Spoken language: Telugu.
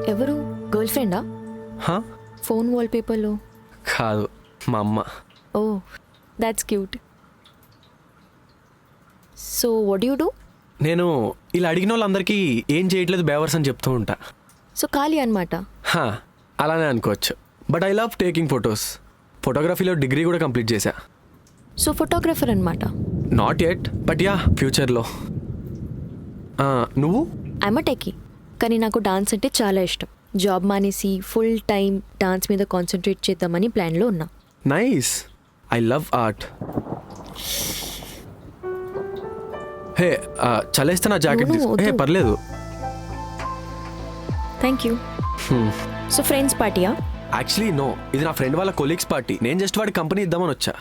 ఎవరు? గర్ల్ ఫ్రెండా? హా? ఫోన్ వాల్పేపర్లో. కాదు, మా అమ్మ. Oh, that's cute. So what you do? నేను ఇలా అడిగిన వాళ్ళందరికీ ఏం చేయట్లేదు బేవర్స్ అని చెప్తూ ఉంటా. సో ఖాళీ అనమాట. హా, అలానే అనుకోవచ్చు. But I love taking photos. ఫోటోగ్రఫీలో డిగ్రీ కూడా కంప్లీట్ చేశా. సో ఫోటోగ్రఫర్ అనమాట. నాట్ ఎట్, బట్ యా, ఫ్యూచర్లో. నువ్వు? ఐఎమ్ అ టెకీ, కానీ నాకు డాన్స్ అంటే చాలా ఇష్టం. జాబ్ మానేసి ఫుల్ టైం డాన్స్ మీద కాన్సన్ట్రేట్ చేద్దామని ప్లాన్లో ఉన్నా. Nice, I love art. Hey, చలేస్తే నా జాకెట్ No, తీసుకో. హే, వద్దు. పర్లేదు. Thank you. సో ఫ్రెండ్స్ పార్టీయా? యాక్చువల్లీ నో, ఇది నా ఫ్రెండ్ వాళ్ళ కొలీగ్స్ పార్టీ. నేను జస్ట్ వాడి కంపెనీ ఇద్దామని వచ్చా.